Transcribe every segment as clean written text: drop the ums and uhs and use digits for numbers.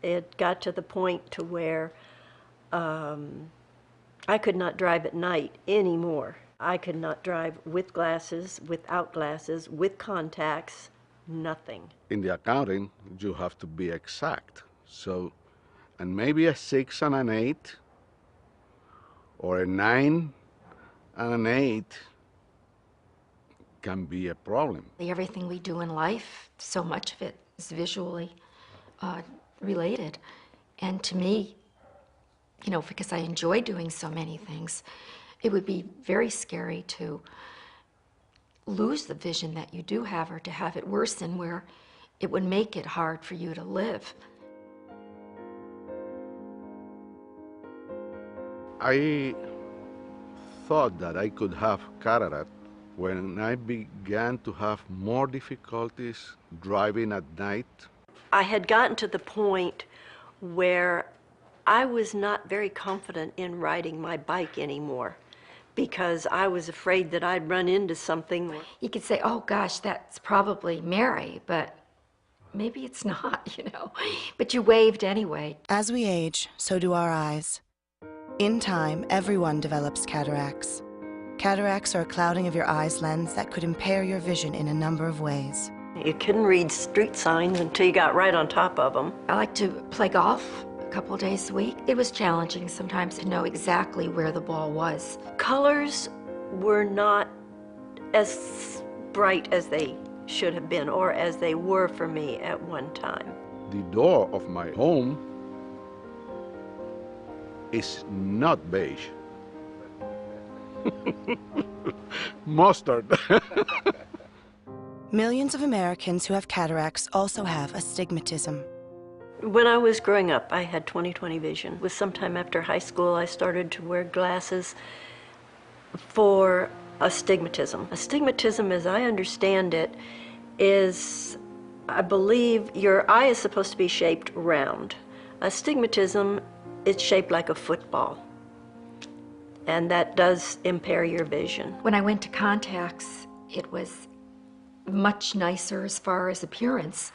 It got to the point to where I could not drive at night anymore. I could not drive with glasses, without glasses, with contacts, nothing. In the accounting, you have to be exact. So, and maybe a 6 and an 8, or a 9 and an 8 can be a problem. Everything we do in life, so much of it is visually related. And to me, you know, because I enjoy doing so many things, it would be very scary to lose the vision that you do have, or to have it worsen where it would make it hard for you to live. I thought that I could have cataract when I began to have more difficulties driving at night. I had gotten to the point where I was not very confident in riding my bike anymore because I was afraid that I'd run into something. You could say, oh gosh, that's probably Mary, but maybe it's not, you know. But you waved anyway. As we age, so do our eyes. In time, everyone develops cataracts. Cataracts are a clouding of your eye's lens that could impair your vision in a number of ways. You couldn't read street signs until you got right on top of them. I like to play golf a couple of days a week. It was challenging sometimes to know exactly where the ball was. Colors were not as bright as they should have been, or as they were for me at one time. The door of my home is not beige. Mustard. Millions of Americans who have cataracts also have astigmatism. When I was growing up, I had 20/20 vision. It was sometime after high school I started to wear glasses for astigmatism. Astigmatism, as I understand it, is, I believe, your eye is supposed to be shaped round. Astigmatism is shaped like a football, and that does impair your vision. When I went to contacts, it was much nicer as far as appearance,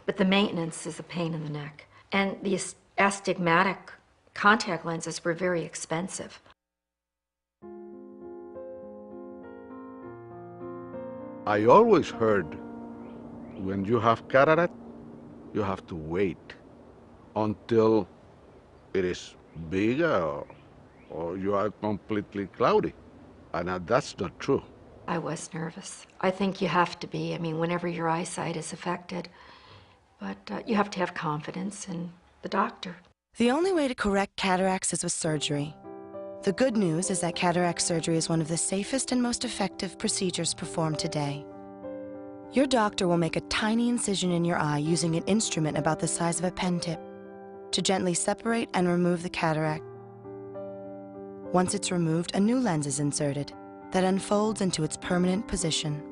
but the maintenance is a pain in the neck. And the astigmatic contact lenses were very expensive. I always heard when you have cataract, you have to wait until it is bigger or you are completely cloudy. And that's not true. I was nervous. I think you have to be, I mean, whenever your eyesight is affected. But you have to have confidence in the doctor. The only way to correct cataracts is with surgery. The good news is that cataract surgery is one of the safest and most effective procedures performed today. Your doctor will make a tiny incision in your eye using an instrument about the size of a pen tip to gently separate and remove the cataract. Once it's removed, a new lens is inserted that unfolds into its permanent position.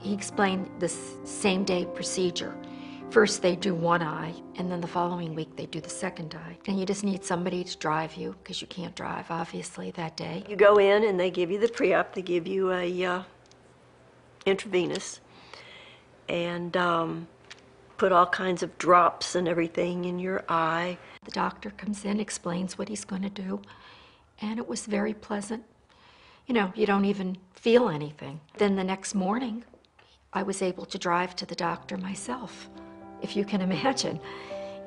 He explained this same-day procedure. First they do one eye, and then the following week they do the second eye. And you just need somebody to drive you, because you can't drive, obviously, that day. You go in and they give you the pre-op, they give you a intravenous, and put all kinds of drops and everything in your eye. The doctor comes in, explains what he's going to do, and it was very pleasant. You know, you don't even feel anything. Then the next morning, I was able to drive to the doctor myself, if you can imagine.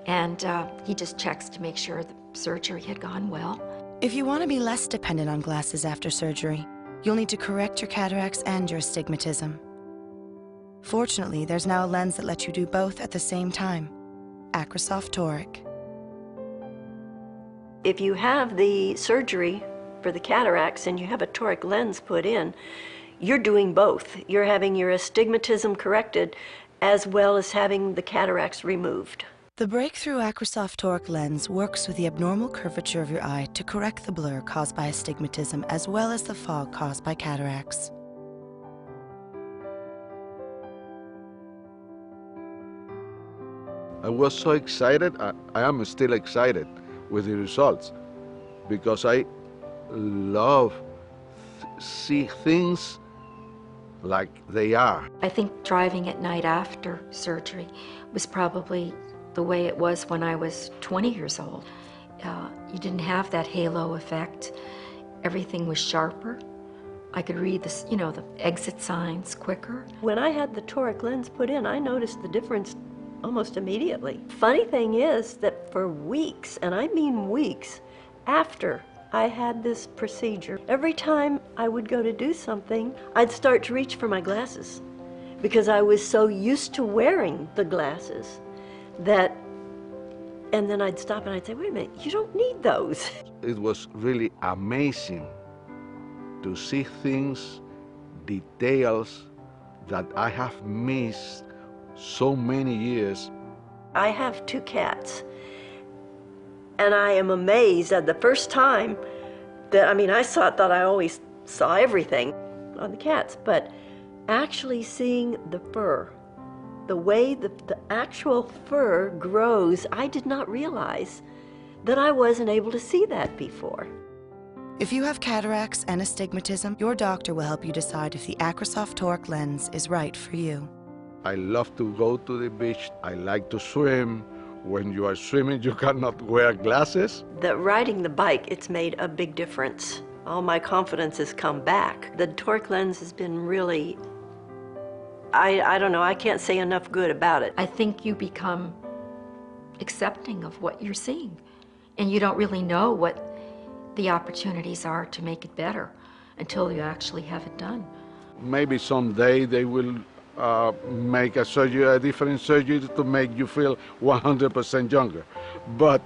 And he just checks to make sure the surgery had gone well. If you want to be less dependent on glasses after surgery, you'll need to correct your cataracts and your astigmatism. Fortunately, there's now a lens that lets you do both at the same time, AcrySof Toric. If you have the surgery for the cataracts and you have a toric lens put in, you're doing both. You're having your astigmatism corrected as well as having the cataracts removed. The breakthrough AcrySof Toric lens works with the abnormal curvature of your eye to correct the blur caused by astigmatism as well as the fog caused by cataracts. I was so excited. I am still excited with the results because I love see things like they are. I think driving at night after surgery was probably the way it was when I was 20 years old. You didn't have that halo effect. Everything was sharper. I could read this, the exit signs quicker. When I had the toric lens put in, I noticed the difference almost immediately. Funny thing is that for weeks, and I mean weeks, after I had this procedure, every time I would go to do something, I'd start to reach for my glasses because I was so used to wearing the glasses that, and then I'd stop and I'd say, wait a minute, you don't need those. It was really amazing to see things, details that I have missed so many years. I have 2 cats, and I am amazed at the first time that, I thought I always saw everything on the cats, but actually seeing the fur, the way the actual fur grows, I did not realize that I wasn't able to see that before. If you have cataracts and astigmatism, your doctor will help you decide if the AcrySof Toric Lens is right for you. I love to go to the beach. I like to swim. When you are swimming, you cannot wear glasses. Riding the bike, it's made a big difference. All my confidence has come back. The toric lens has been really, I don't know, I can't say enough good about it. I think you become accepting of what you're seeing, and you don't really know what the opportunities are to make it better until you actually have it done. Maybe someday they will make a different surgery to make you feel 100% younger. But